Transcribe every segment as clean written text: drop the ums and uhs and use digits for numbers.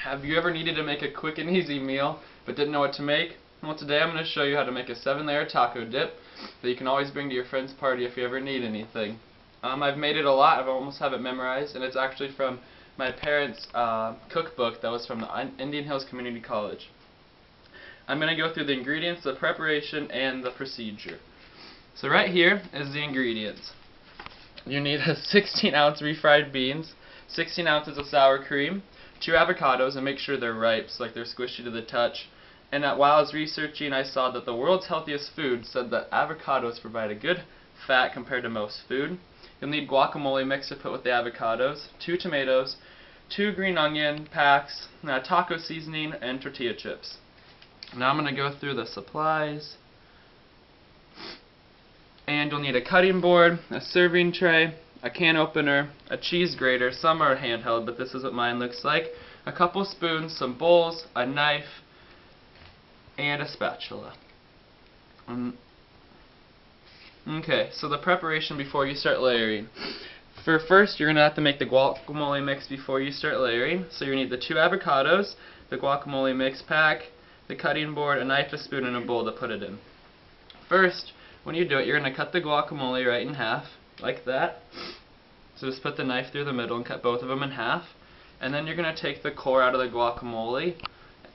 Have you ever needed to make a quick and easy meal but didn't know what to make? Well, today I'm going to show you how to make a 7-layer taco dip that you can always bring to your friend's party if you ever need anything. I've made it a lot. I almost have it memorized, and it's actually from my parents' cookbook that was from the Indian Hills Community College. I'm going to go through the ingredients, the preparation, and the procedure. So right here is the ingredients. You need a 16-ounce refried beans, 16 ounces of sour cream, 2 avocados, and make sure they're ripe, so like they're squishy to the touch. And while I was researching, I saw that the world's healthiest food said that avocados provide a good fat compared to most food. You'll need guacamole mix to put with the avocados, 2 tomatoes, 2 green onion packs, taco seasoning, and tortilla chips. Now I'm going to go through the supplies. And you'll need a cutting board, a serving tray, a can opener, a cheese grater. Some are handheld, but this is what mine looks like. A couple spoons, some bowls, a knife, and a spatula. Okay, so the preparation before you start layering. First, you're going to have to make the guacamole mix before you start layering. So you need the 2 avocados, the guacamole mix pack, the cutting board, a knife, a spoon, and a bowl to put it in. First, when you do it, you're going to cut the guacamole right in half, like that. So just put the knife through the middle and cut both of them in half. And then you're going to take the core out of the guacamole,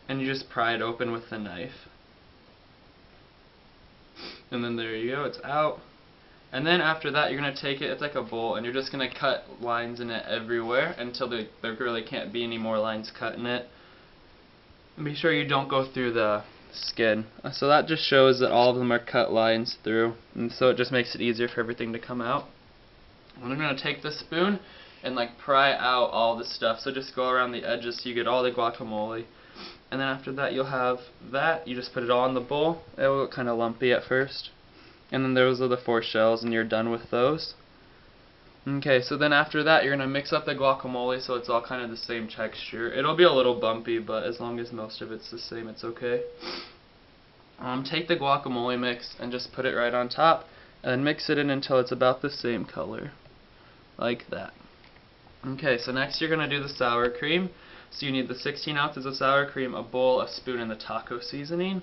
and you just pry it open with the knife. And then there you go, it's out. And then after that, you're going to take it, it's like a bowl, and you're just going to cut lines in it everywhere until there really can't be any more lines cut in it. And be sure you don't go through the skin. So that just shows that all of them are cut lines through, and so it just makes it easier for everything to come out. And I'm going to take the spoon and like pry out all the stuff, so just go around the edges so you get all the guacamole. And then after that you'll have that, you just put it all in the bowl. It will look kind of lumpy at first. And then those are the 4 shells, and you're done with those. Okay, so then after that you're going to mix up the guacamole so it's all kind of the same texture. It'll be a little bumpy, but as long as most of it's the same, it's okay. Take the guacamole mix and just put it right on top, and mix it in until it's about the same color, like that. Okay, so next you're going to do the sour cream. So you need the 16 ounces of sour cream, a bowl, a spoon, and the taco seasoning.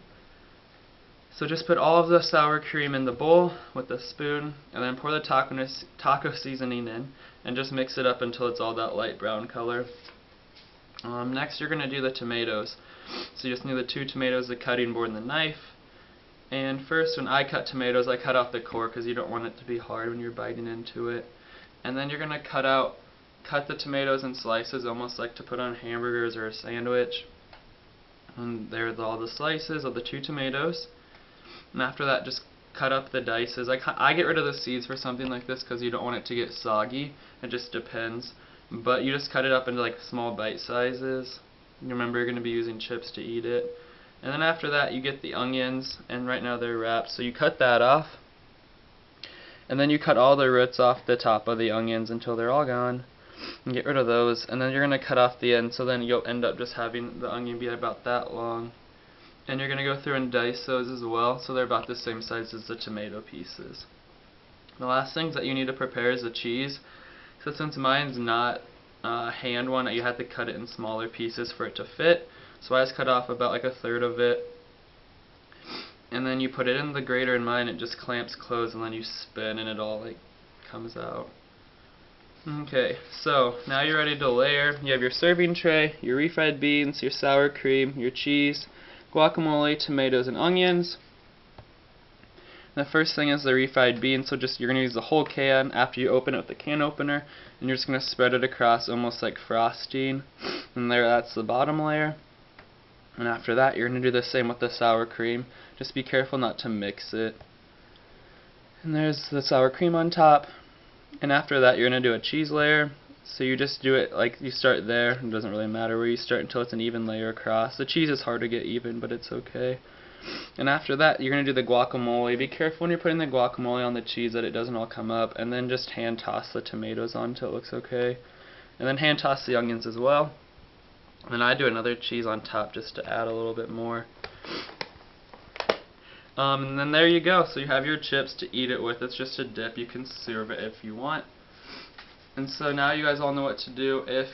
So just put all of the sour cream in the bowl with the spoon, and then pour the taco seasoning in, and just mix it up until it's all that light brown color. Next you're going to do the tomatoes. So you just need the 2 tomatoes, the cutting board, and the knife. And first, when I cut tomatoes, I cut out the core because you don't want it to be hard when you're biting into it. And then you're going to cut the tomatoes in slices, almost like to put on hamburgers or a sandwich. And there's all the slices of the 2 tomatoes. And after that, just cut up the dices. I get rid of the seeds for something like this because you don't want it to get soggy. It just depends. But you just cut it up into like small bite sizes. Remember, you're going to be using chips to eat it. And then after that, you get the onions, and right now they're wrapped. So you cut that off. And then you cut all the roots off the top of the onions until they're all gone. And get rid of those. And then you're going to cut off the end, so then you'll end up just having the onion be about that long. And you're going to go through and dice those as well, so they're about the same size as the tomato pieces. The last things that you need to prepare is the cheese. So since mine's not a hand one, you have to cut it in smaller pieces for it to fit. So I just cut off about like 1/3 of it. And then you put it in the grater. In mine it just clamps closed, and then you spin and it all like comes out. Okay, so now you're ready to layer. You have your serving tray, your refried beans, your sour cream, your cheese, guacamole, tomatoes, and onions. The first thing is the refried beans, so just you're going to use the whole can after you open it with the can opener, and you're just going to spread it across almost like frosting. And there, that's the bottom layer. And after that, you're going to do the same with the sour cream. Just be careful not to mix it. And there's the sour cream on top. And after that, you're going to do a cheese layer. So you just do it like you start there. It doesn't really matter where you start until it's an even layer across. The cheese is hard to get even, but it's okay. And after that, you're going to do the guacamole. Be careful when you're putting the guacamole on the cheese that it doesn't all come up. And then just hand toss the tomatoes on until it looks okay. And then hand toss the onions as well. And I do another cheese on top just to add a little bit more. And then there you go. So you have your chips to eat it with. It's just a dip. You can serve it if you want. And so now you guys all know what to do. If